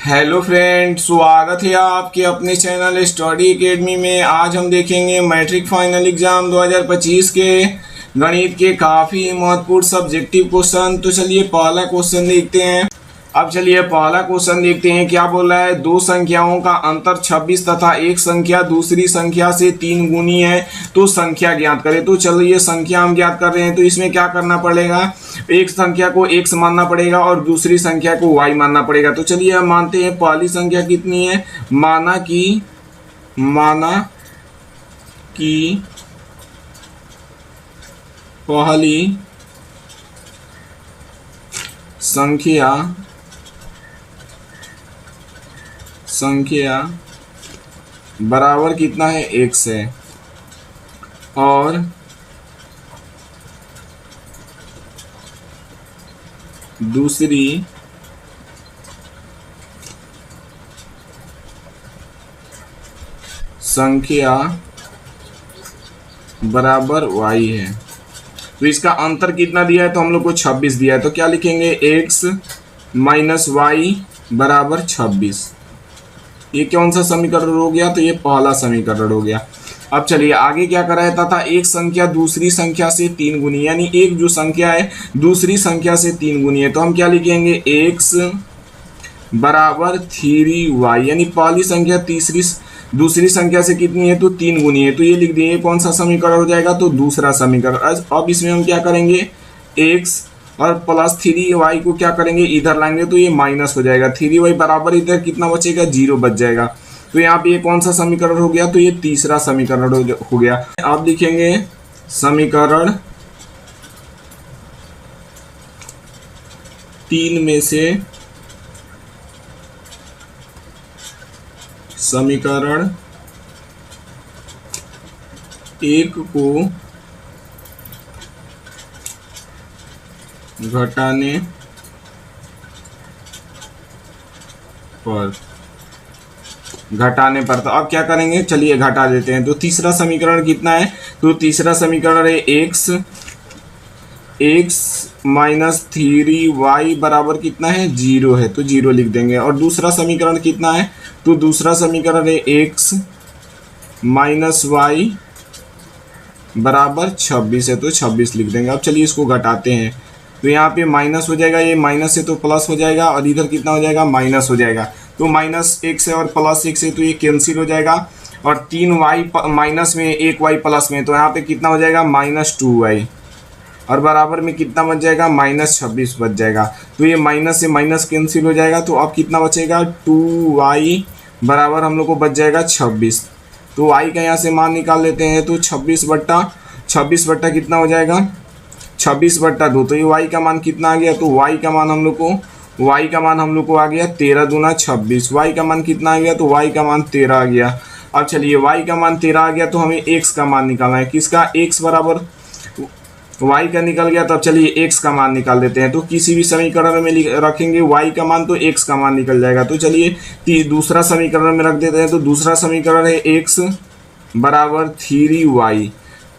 Hello friend, स्वागत है आपके अपने चैनल स्टडी एकेडमी में। आज हम देखेंगे मैट्रिक फाइनल एग्जाम 2025 के गणित के काफ़ी महत्वपूर्ण सब्जेक्टिव क्वेश्चन। तो चलिए पहला क्वेश्चन देखते हैं। अब चलिए पहला क्वेश्चन देखते हैं क्या बोल रहा है। दो संख्याओं का अंतर 26 तथा एक संख्या दूसरी संख्या से 3 गुनी है तो संख्या ज्ञात करें। तो चलिए संख्या हम ज्ञात कर रहे हैं तो इसमें क्या करना पड़ेगा, एक संख्या को x मानना पड़ेगा और दूसरी संख्या को y मानना पड़ेगा। तो चलिए हम मानते हैं पहली संख्या कितनी है, माना कि पहली संख्या बराबर कितना है, x है, और दूसरी संख्या बराबर y है। तो इसका अंतर कितना दिया है, तो हम लोग को 26 दिया है। तो क्या लिखेंगे, x माइनस वाई बराबर 26। ये कौन सा समीकरण हो गया, तो ये पहला समीकरण हो गया। अब चलिए आगे क्या करा है, तथा एक संख्या दूसरी संख्या से 3 गुनी, यानी एक जो संख्या है दूसरी संख्या से 3 गुनी है। तो हम क्या लिखेंगे, x बराबर 3y, यानी पहली संख्या दूसरी संख्या से कितनी है, तो 3 गुनी है। तो ये लिख दिए, कौन सा समीकरण हो जाएगा, तो दूसरा समीकरण। अब इसमें हम क्या करेंगे, x और प्लस 3y को क्या करेंगे, इधर लाएंगे तो ये माइनस हो जाएगा। 3y बराबर इधर कितना बचेगा, 0 बच जाएगा। तो यहाँ पे ये कौन सा समीकरण हो गया, तो ये तीसरा समीकरण हो गया। आप लिखेंगे समीकरण 3 में से समीकरण 1 को घटाने पर तो अब क्या करेंगे, चलिए घटा देते हैं। तो तीसरा समीकरण कितना है, तो तीसरा समीकरण है x माइनस 3y बराबर कितना है, 0 है, तो 0 लिख देंगे। और दूसरा समीकरण कितना है, तो दूसरा समीकरण है x माइनस y बराबर 26 है, तो 26 लिख देंगे। अब चलिए इसको घटाते हैं। तो यहाँ पे माइनस हो जाएगा, ये माइनस से तो प्लस हो जाएगा, और इधर कितना हो जाएगा, माइनस हो जाएगा। तो माइनस x है और प्लस x है, तो ये कैंसिल हो जाएगा। और 3y माइनस में 1y प्लस में, तो यहाँ पे कितना हो जाएगा, माइनस 2y, और बराबर में कितना बच जाएगा, माइनस 26 बच जाएगा। तो ये माइनस से माइनस कैंसिल हो जाएगा। तो अब कितना बचेगा, 2y बराबर हम लोग को बच जाएगा 26। तो y का यहाँ से मान निकाल लेते हैं। तो 26 बट्टा कितना हो जाएगा, 26/2। तो ये y का मान कितना आ गया, तो y का मान हम लोग को आ गया 13 दूना 26। y का मान कितना आ गया, तो y का मान 13 आ गया। अब चलिए y का मान 13 आ गया, तो हमें x का मान निकालना है। किसका, x बराबर y का निकल गया। तो अब चलिए x का मान निकाल देते हैं। तो किसी भी समीकरण में रखेंगे y का मान, तो x का मान निकल जाएगा। तो चलिए दूसरा समीकरण में रख देते हैं। तो दूसरा समीकरण है x बराबर 3y।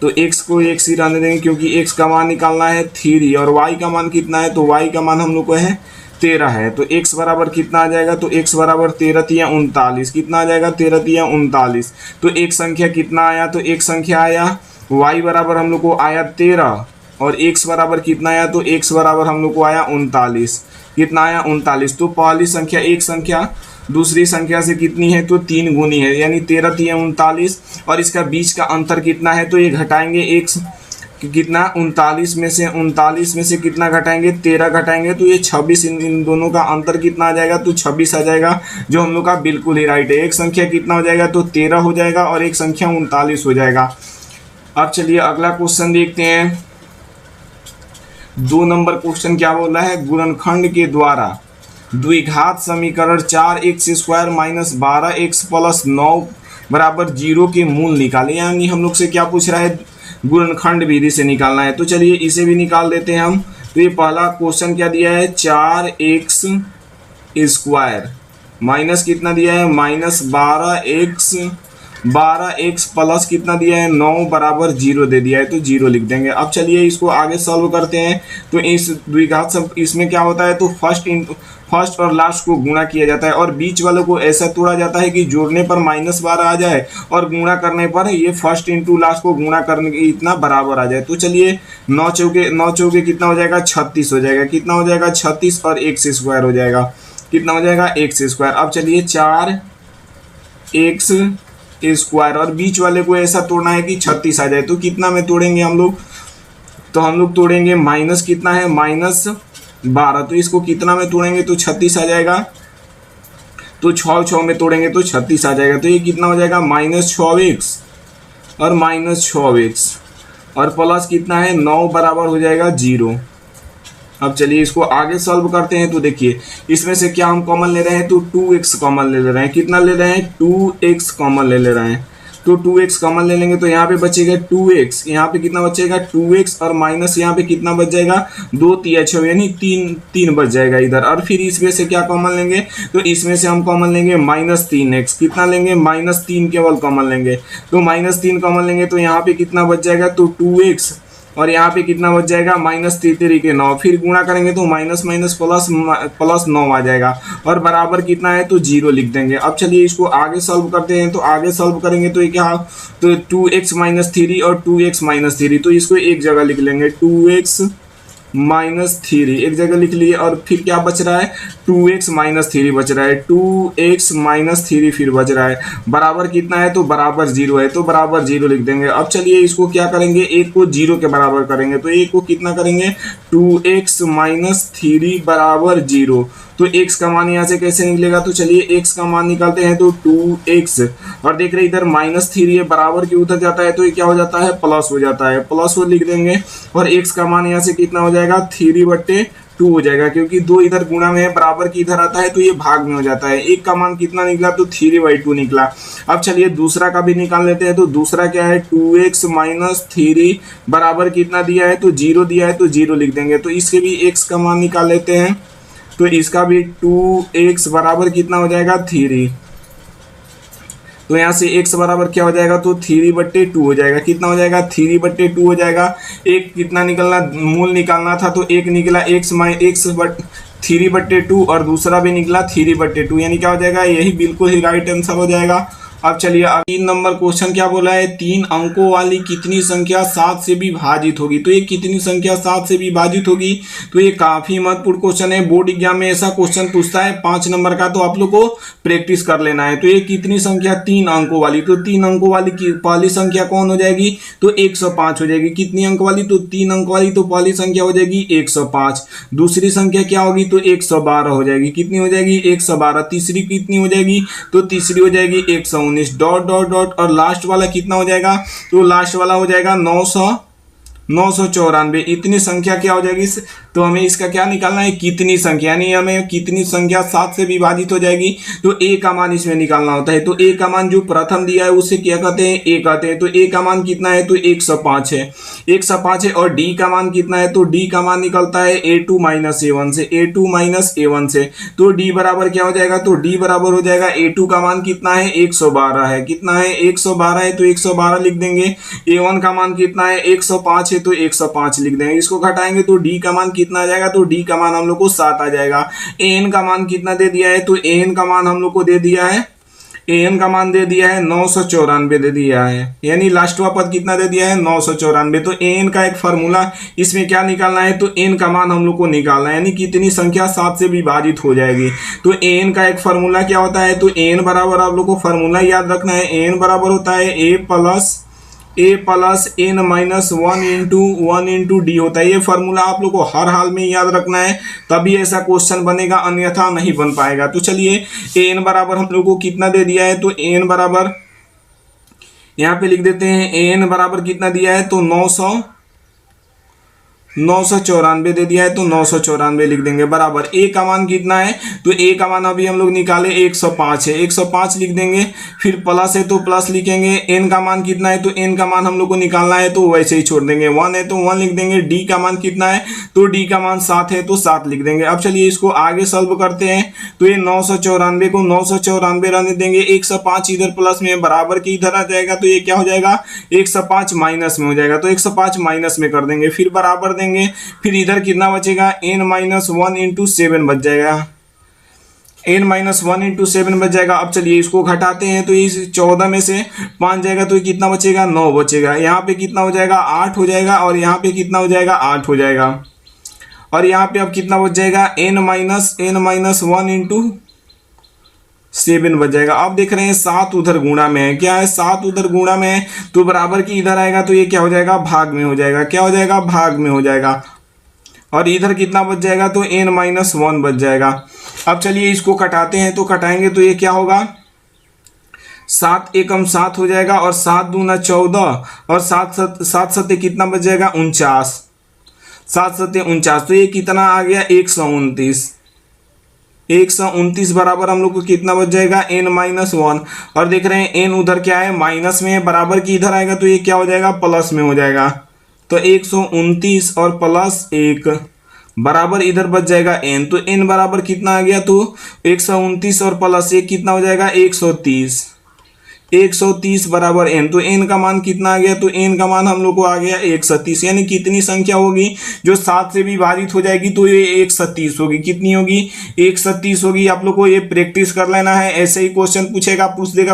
तो x को x ही रहने देंगे, क्योंकि x का मान निकालना है 3 और y का मान कितना है, तो y का मान हम लोग को है 13 है। तो x बराबर कितना आ जाएगा, तो x बराबर 13 तिया 39। कितना आ जाएगा, 13 तिया 39। तो एक संख्या कितना आया, तो एक संख्या आया y बराबर हम लोग को आया 13, और x बराबर कितना आया, तो x बराबर हम लोग को आया 39। कितना आया, 39। तो पहली संख्या एक संख्या दूसरी संख्या से कितनी है, तो 3 गुनी है, यानी 13 तिया 39। और इसका बीच का अंतर कितना है, तो ये घटाएंगे x कितना, 39 में से कितना घटाएंगे, 13 घटाएंगे, तो ये 26। इन दोनों का अंतर कितना आ जाएगा, तो 26 आ जाएगा, जो हम लोग का बिल्कुल ही राइट है। एक संख्या कितना हो जाएगा, तो 13 हो जाएगा, और एक संख्या 39 हो जाएगा। अब चलिए अगला क्वेश्चन देखते हैं। 2 नंबर क्वेश्चन क्या बोल रहा है, गुणनखंड के द्वारा द्विघात समीकरण 4x² माइनस 12x प्लस 9 बराबर 0 के मूल निकाले। यानी हम लोग से क्या पूछ रहा है, गुणनखंड विधि से निकालना है। तो चलिए इसे भी निकाल देते हैं हम। तो ये पहला क्वेश्चन क्या दिया है, 4x² माइनस कितना दिया है, माइनस 12x 12x प्लस कितना दिया है 9 बराबर 0 दे दिया है, तो 0 लिख देंगे। अब चलिए इसको आगे सॉल्व करते हैं। तो इस द्विघात सब इसमें क्या होता है, तो फर्स्ट और लास्ट को गुणा किया जाता है और बीच वालों को ऐसा तोड़ा जाता है कि जोड़ने पर -12 आ जाए और गुणा करने पर ये फर्स्ट इंटू लास्ट को गुणा करने के इतना बराबर आ जाए। तो चलिए 9 चौके कितना हो जाएगा 36 हो जाएगा, कितना हो जाएगा 36 और x स्क्वायर हो जाएगा, कितना हो जाएगा x स्क्वायर। अब चलिए 4x स्क्वायर और बीच वाले को ऐसा तोड़ना है कि 36 आ जाए, तो कितना में तोड़ेंगे हम लोग, तो हम लोग तोड़ेंगे माइनस कितना है -12, तो इसको कितना में तोड़ेंगे तो 36 आ जाएगा, तो 6 में तोड़ेंगे तो 36 आ जाएगा, तो ये कितना हो जाएगा -6x और -6x और प्लस कितना है 9 बराबर हो जाएगा 0। अब चलिए इसको आगे सॉल्व करते हैं। तो देखिए इसमें से क्या हम कॉमन ले रहे हैं, तो 2x कॉमन ले रहे हैं, कितना ले रहे हैं 2x कॉमन ले रहे हैं, तो 2x कॉमन ले लेंगे तो यहाँ पे बचेगा 2x, यहाँ पे कितना बचेगा 2x और माइनस यहाँ पे कितना बच जाएगा 2 3 6 यानी 3 बच जाएगा इधर। और फिर इसमें से क्या कॉमन लेंगे, तो इसमें से हम कॉमन लेंगे -3x, कितना लेंगे -3 केवल कॉमन लेंगे, तो -3 कॉमन लेंगे तो यहाँ पे कितना बच जाएगा, तो 2x और यहाँ पे कितना बच जाएगा -3 के 9, फिर गुणा करेंगे तो माइनस प्लस 9 आ जाएगा और बराबर कितना है तो 0 लिख देंगे। अब चलिए इसको आगे सॉल्व करते हैं। तो आगे सॉल्व करेंगे तो ये क्या, तो 2x - 3 और 2x - 3, तो इसको एक जगह लिख लेंगे 2x -3 एक जगह लिख लिए और फिर क्या बच रहा है 2x - 3 बच रहा है, 2x - 3 फिर बच रहा है, बराबर कितना है तो बराबर 0 है, तो बराबर 0 लिख देंगे। अब चलिए इसको क्या करेंगे, एक को 0 के बराबर करेंगे, तो एक को कितना करेंगे 2x - 3 बराबर 0, तो x का मान यहाँ से कैसे निकलेगा, तो चलिए x का मान निकालते हैं, तो 2x और देख रहे इधर -3 है बराबर के उधर जाता है तो ये क्या हो जाता है प्लस हो जाता है, प्लस हो लिख देंगे और x का मान यहाँ से कितना हो जाएगा 3/2 हो जाएगा, क्योंकि 2 इधर गुणा में है बराबर की इधर आता है तो ये भाग में हो जाता है। एक का मान कितना निकला तो 3/2 निकला। अब चलिए दूसरा का भी निकाल लेते हैं। तो दूसरा क्या है 2x - 3 बराबर कितना दिया है तो 0 दिया है, तो 0 लिख देंगे। तो इसके भी x का मान निकाल लेते हैं, तो इसका भी 2x बराबर कितना हो जाएगा 3, तो यहाँ से x बराबर क्या हो जाएगा तो 3/2 हो जाएगा, कितना हो जाएगा 3/2 हो जाएगा। एक कितना निकलना मूल निकालना था तो एक निकला x 3/2 और दूसरा भी निकला 3/2, यानी क्या हो जाएगा यही बिल्कुल ही राइट आंसर हो जाएगा। अब चलिए 3 नंबर क्वेश्चन क्या बोला है, 3 अंकों वाली कितनी संख्या 7 से विभाजित होगी। तो ये कितनी संख्या 7 से विभाजित होगी, तो ये काफी महत्वपूर्ण क्वेश्चन है। बोर्ड एग्जाम में ऐसा क्वेश्चन पूछता है 5 नंबर का, तो आप लोग को प्रैक्टिस कर लेना है। तो ये कितनी संख्या 3 अंकों वाली, तो 3 अंकों वाली की पहली संख्या कौन हो जाएगी तो 105 हो जाएगी। कितनी अंक वाली, तो 3 अंक वाली, तो पहली संख्या हो जाएगी 105। दूसरी संख्या क्या होगी तो 112 हो जाएगी, कितनी हो जाएगी 112। तीसरी कितनी हो जाएगी तो तीसरी हो जाएगी 119 डॉट डॉट डॉट और लास्ट वाला कितना हो जाएगा तो लास्ट वाला हो जाएगा 994। इतनी संख्या क्या हो जाएगी, तो हमें इसका क्या निकालना है कितनी संख्या, यानी हमें कितनी संख्या 7 से विभाजित हो जाएगी, तो a का मान इसमें निकालना होता है। तो a का मान जो प्रथम दिया है उसे क्या कहते हैं a कहते हैं। तो a का मान कितना है तो 105 है, 105 है। और d का मान कितना है तो d का मान निकलता है a2 - a1 से, a2 - a1 से। तो d बराबर क्या हो जाएगा तो d बराबर हो जाएगा a2 का मान कितना है 112 है, कितना है 112 है, तो 112 लिख देंगे। a1 का मान कितना है 105 है, तो 105 लिख देंगे। इसको घटाएंगे तो d का मान कितना आ जाएगा तो d का मान हम लोग को 7 आ जाएगा। an का मान कितना दे दिया है तो an का मान हम लोग को दे दिया है, an का मान दे दिया है 994 दे दिया है, यानी लास्टवा पद कितना दे दिया है 994। तो an का एक फार्मूला इसमें क्या निकालना है तो n का मान हम लोग को निकालना है, यानी कितनी संख्या 7 से विभाजित हो जाएगी। तो an का एक फार्मूला क्या होता है तो n बराबर आप लोग को फार्मूला याद रखना है, n बराबर होता है a plus n minus 1 into D होता है। ये फार्मूला आप लोग को हर हाल में याद रखना है, तभी ऐसा क्वेश्चन बनेगा, अन्यथा नहीं बन पाएगा। तो चलिए n बराबर हम लोग को कितना दे दिया है तो n बराबर यहाँ पे लिख देते हैं, n बराबर कितना दिया है तो 994 दे दिया है तो 994 लिख देंगे बराबर ए का मान कितना है, तो ए का मान अभी हम लोग निकाले 105 है, 105 लिख देंगे। फिर प्लस है तो प्लस लिखेंगे। एन का मान कितना है, तो एन का मान हम लोग को निकालना है तो वैसे ही छोड़ देंगे। 1 है तो 1 लिख देंगे। डी का मान कितना है, तो डी का मान 7 है तो 7 लिख देंगे। अब चलिए इसको आगे सॉल्व करते हैं। तो ये 994 को 994 रहने देंगे, 105 इधर प्लस में बराबर के इधर आ जाएगा तो ये क्या हो जाएगा 105 माइनस में हो जाएगा, तो 105 माइनस में कर देंगे। फिर बराबर देंगे। फिर इधर कितना बचेगा, n-1 इंटू 7 बच जाएगा, n-1 इंटू 7 बच जाएगा। अब चलिए इसको घटाते हैं तो इस 14 में से 5 जाएगा तो कितना बचेगा 9 बचेगा। यहाँ पे कितना हो जाएगा 8 हो जाएगा और यहाँ पे कितना हो जाएगा 8 हो जाएगा। और यहाँ पे अब कितना बच जाएगा n-1 इंटू 7 बच जाएगा। अब देख रहे हैं 7 उधर गुणा में है, क्या है 7 उधर गुणा में है तो बराबर की इधर आएगा तो ये क्या हो जाएगा भाग में हो जाएगा, क्या हो जाएगा भाग में हो जाएगा। और इधर कितना बच जाएगा तो n-1 बच जाएगा। अब चलिए इसको कटाते हैं तो कटाएंगे तो ये क्या होगा 7 एकम 7 हो जाएगा और 7 दूना 14 और 7 सत्ते कितना बच जाएगा 49, 7 सत्ते 49 तो ये कितना आ गया 129 बराबर हम लोग को कितना बच जाएगा n-1। और देख रहे हैं n उधर क्या है माइनस में है, बराबर की इधर आएगा तो ये क्या हो जाएगा प्लस में हो जाएगा। तो 129 और प्लस 1 बराबर इधर बच जाएगा n, तो n बराबर कितना आ गया तो 129 और प्लस 1 कितना हो जाएगा 130 बराबर n। तो n का मान कितना आ गया, तो n का मान हम लोग को आ गया 130। यानी कितनी संख्या होगी जो 7 से विभाजित हो जाएगी तो ये 130 होगी। कितनी होगी 130 होगी। आप लोग को ये प्रैक्टिस कर लेना है। ऐसे ही क्वेश्चन पूछेगा, पूछ देगा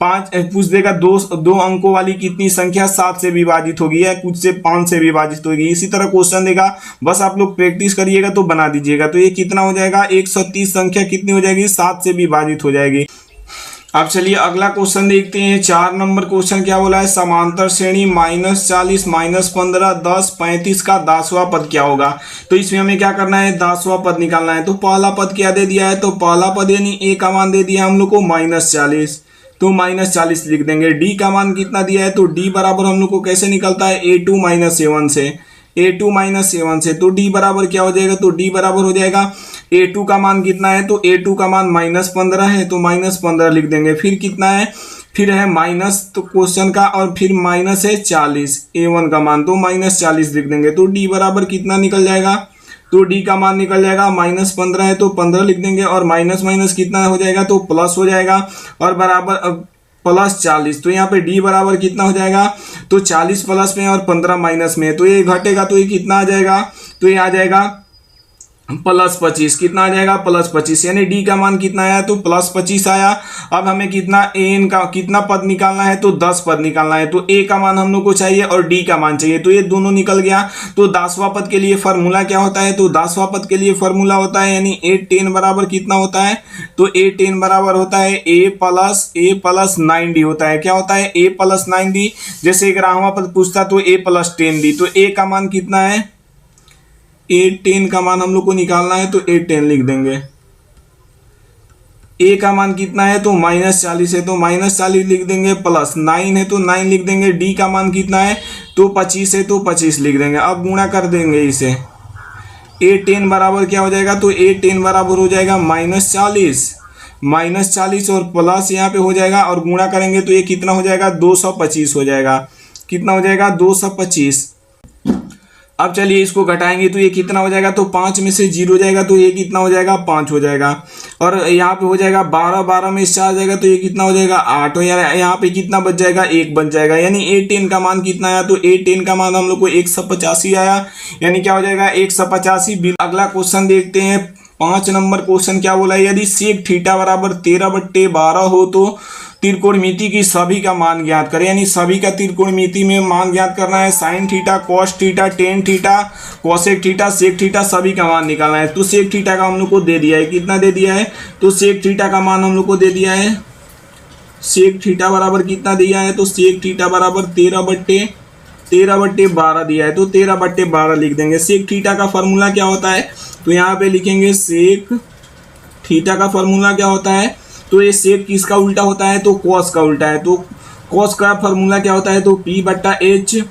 पूछ देगा दो अंकों वाली कितनी संख्या 7 से विभाजित होगी या कुछ से 5 से विभाजित होगी। इसी तरह क्वेश्चन देगा, बस आप लोग प्रैक्टिस करिएगा तो बना दीजिएगा। तो ये कितना हो जाएगा 130 संख्या कितनी हो जाएगी 7 से विभाजित हो जाएगी। अब चलिए अगला क्वेश्चन देखते हैं। 4 नंबर क्वेश्चन क्या बोला है, समांतर श्रेणी -40 -15 10 35 का 10वां पद क्या होगा। तो इसमें हमें क्या करना है 10वां पद निकालना है। तो पहला पद क्या दे दिया है, तो पहला पद यानी ए का मान दे दिया हम लोग को -40 तो -40 लिख देंगे। डी का मान कितना दिया है, तो डी बराबर हम लोग को कैसे निकलता है a2 - 7 से तो डी बराबर क्या हो जाएगा, तो डी बराबर हो जाएगा a2 का मान कितना है, तो a2 का मान -15 है तो -15 लिख देंगे। फिर कितना है, फिर है माइनस तो क्वेश्चन का और फिर माइनस है 40 a1 का मान तो -40 लिख देंगे। तो डी बराबर कितना निकल जाएगा, तो डी का मान निकल जाएगा -15 है तो 15 लिख देंगे और माइनस माइनस कितना हो जाएगा तो प्लस हो जाएगा और बराबर प्लस 40। तो यहाँ पे डी बराबर कितना हो जाएगा, तो 40 प्लस में और 15 माइनस में तो ये घटेगा तो ये कितना आ जाएगा, तो ये आ जाएगा +25। कितना आ जाएगा +25 यानी डी का मान कितना आया, तो +25 आया। अब हमें कितना एन का कितना पद निकालना है, तो 10 पद निकालना है। तो ए का मान हम लोग को चाहिए और डी का मान चाहिए, तो ये दोनों निकल गया। तो 10वां पद के लिए फार्मूला क्या होता है, तो 10वां पद के लिए फार्मूला होता है यानी a10 बराबर कितना होता है, तो a10 बराबर होता है a+9d होता है। क्या होता है a+9d। जैसे 11वां पद पूछता तो a+10d। तो a का मान कितना है, a10 का मान हम लोग को निकालना है तो a10 लिख देंगे। a का मान कितना है, तो -40 है तो -40 लिख देंगे, प्लस 9 है तो 9 लिख देंगे। d का मान कितना है, तो 25 है तो 25 लिख देंगे। अब गुणा कर देंगे इसे, a10 बराबर क्या हो जाएगा, तो a10 बराबर हो जाएगा -40 और प्लस यहाँ पे हो जाएगा और गुणा करेंगे तो ये कितना हो जाएगा 225 हो जाएगा। कितना हो जाएगा 225। अब चलिए इसको घटाएंगे तो ये कितना हो जाएगा, तो 5 में से 0 जाएगा तो ये कितना हो जाएगा 5 हो जाएगा। और यहाँ पे हो जाएगा 12 में से 4 जाएगा तो ये कितना हो जाएगा 8 हो। यहाँ पे कितना बच जाएगा 1 बच जाएगा। यानी a10 का मान कितना आया, तो a10 का मान हम लोग को 185 आया। यानी क्या हो जाएगा 185। अगला क्वेश्चन देखते हैं। 5 नंबर क्वेश्चन क्या बोला है, यदि सेक थीटा बराबर 13/12 हो तो त्रिकोणमिति की सभी का मान ज्ञात करें। यानी सभी का त्रिकोणमिति में मान ज्ञात करना है। Sine theta, cos theta, tan theta, cosec theta, sec theta सभी का मान निकालना है। तो सेक थीटा का हम लोग को दे दिया है, कितना दे दिया है, तो सेक थीटा का मान हम लोग को दे दिया है। सेक थीटा बराबर कितना दिया है, तो सेक थीटा बराबर 13/12 दिया है तो 13/12 लिख देंगे। सेक थीटा का फॉर्मूला क्या होता है, तो यहाँ पे लिखेंगे सेक थीटा का फॉर्मूला क्या होता है, तो ये सेक किसका उल्टा होता है, तो कॉस का उल्टा है। तो कॉस का फॉर्मूला क्या होता है, तो P/H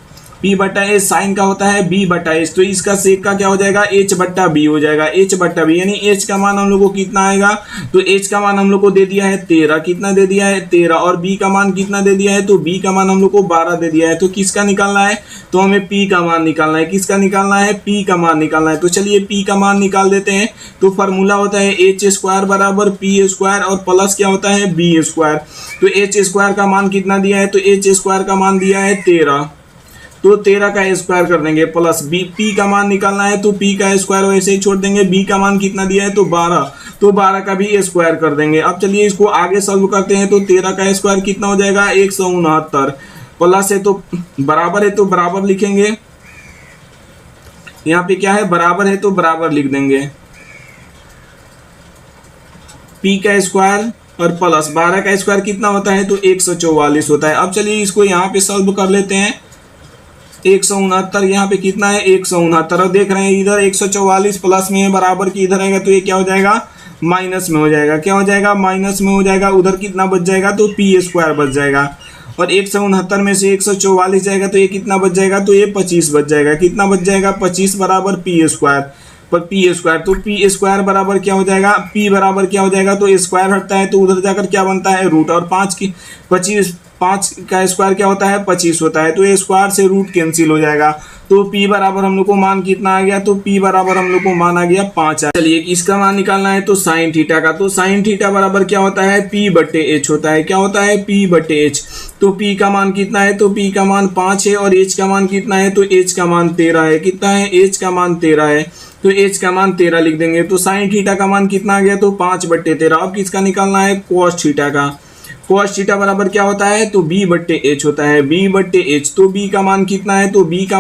P बट्टा एच साइन का होता है B बट्टा एच, तो इसका सेक का क्या हो जाएगा H बट्टा B हो जाएगा, H बट्टा B, यानी H का मान हम लोग को कितना आएगा, तो H का मान हम लोग को दे दिया है 13, कितना दे दिया है 13, और B का मान कितना दे दिया है, तो B का मान हम लोग को 12 दे दिया है। तो किसका निकालना है, तो हमें P का मान निकालना है, किसका निकालना है, P का मान निकालना है। तो चलिए P का मान निकाल देते हैं। तो फार्मूला होता है एच स्क्वायर बराबर P स्क्वायर और प्लस क्या होता है B स्क्वायर। तो एच स्क्वायर का मान कितना दिया है, तो एच स्क्वायर का मान दिया है 13, तो 13 का स्क्वायर कर देंगे प्लस बी, पी का मान निकालना है तो पी का स्क्वायर वैसे ही छोड़ देंगे, बी का मान कितना दिया है तो 12, तो 12 का भी स्क्वायर कर देंगे। अब चलिए इसको आगे सॉल्व करते हैं। तो 13 का स्क्वायर कितना हो जाएगा 169, प्लस है तो बराबर है तो बराबर लिखेंगे, यहाँ पे क्या है बराबर है तो बराबर लिख देंगे, पी का स्क्वायर और प्लस 12 का स्क्वायर कितना होता है तो 144 होता है। अब चलिए इसको यहाँ पे सॉल्व कर लेते हैं। 169 यहाँ पे कितना है 169, और देख रहे हैं इधर 144 प्लस में है बराबर की इधर आएगा, तो ये क्या हो जाएगा माइनस में हो जाएगा, क्या हो जाएगा माइनस में हो जाएगा। उधर कितना बच जाएगा तो पी स्क्वायर बच जाएगा, और 169 में से 144 जाएगा तो ये कितना बच जाएगा, तो ये 25 बच जाएगा, कितना बच जाएगा 25 बराबर पी स्क्वायर, पर पी स्क्वायर, तो पी स्क्वायर बराबर क्या हो जाएगा, पी बराबर क्या हो जाएगा, तो स्क्वायर हटता है तो उधर जाकर क्या बनता है रूट, और 5 का स्क्वायर क्या होता है 25 होता है, तो ये स्क्वायर से रूट कैंसिल हो जाएगा। तो P बराबर हम लोग को मान कितना आ गया, तो P बराबर हम लोग को मान आ गया 5। चलिए इसका मान निकालना है तो साइन थीटा का, तो साइन थीटा बराबर क्या होता है P बट्टे H होता है, क्या होता है P बट्टे H। तो P का मान कितना है, तो P का मान 5 है, और H का मान कितना है, तो H का मान 13 है, कितना है H का मान 13 है, तो H का मान 13 लिख देंगे। तो साइन थीटा का मान कितना आ गया, तो 5 बट्टे 13। अब किसका निकालना है कोस थीटा का, कोस थीटा बराबर क्या होता है, तो B बट्टे H होता है, B बट्टे H। तो B का मान कितना है, तो B का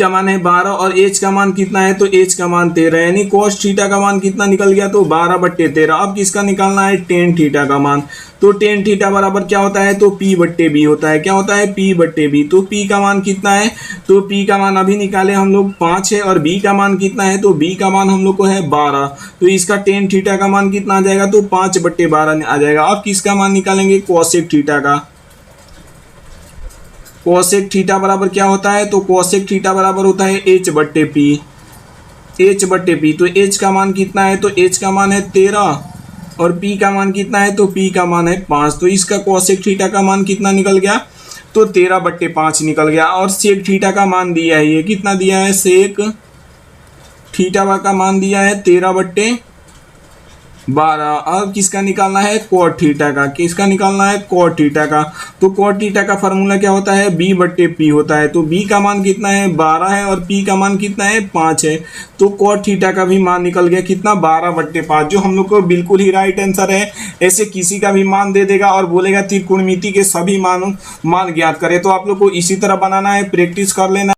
मान है 12, और H का मान कितना है, तो H का मान 13, यानी कोस थीटा का मान कितना निकल गया, तो 12 बट्टे 13। अब किसका निकालना है टेन थीटा का मान, तो टेन थीटा बराबर क्या होता है, तो P बट्टे B होता है, क्या होता है P बट्टे B। तो P का मान कितना है, तो P का मान अभी निकाले हम लोग 5 है, और B का मान कितना है, तो B का मान हम लोग को है 12, तो इसका टेन थीटा का मान कितना आ जाएगा, तो 5 बट्टे 12 आ जाएगा। अब किसका मान निकालेंगे कोसेक थीटा का, कोसेक थीटा बराबर क्या होता है, तो कोसेक थीटा बराबर होता है H बट्टे P, H बट्टे P। तो H का मान कितना है, तो H का मान है 13, और P का मान कितना है, तो P का मान है 5, तो इसका कोसेक थीटा का मान कितना निकल गया, तो 13 बट्टे 5 निकल गया। और सेक थीटा का मान दिया है, ये कितना दिया है, सेक थीटा का मान दिया है 13 बट्टे 12। अब किसका निकालना है कोट थीटा का, किसका निकालना है कोट थीटा का। तो कोट थीटा का फार्मूला क्या होता है B बट्टे P होता है, तो B का मान कितना है 12 है, और P का मान कितना है 5 है, तो कोट थीटा का भी मान निकल गया कितना 12 बट्टे 5, जो हम लोग को बिल्कुल ही राइट आंसर है। ऐसे किसी का भी मान दे देगा और बोलेगा त्रिकोणमिति के सभी मान ज्ञात करें, तो आप लोग को इसी तरह बनाना है, प्रैक्टिस कर लेना।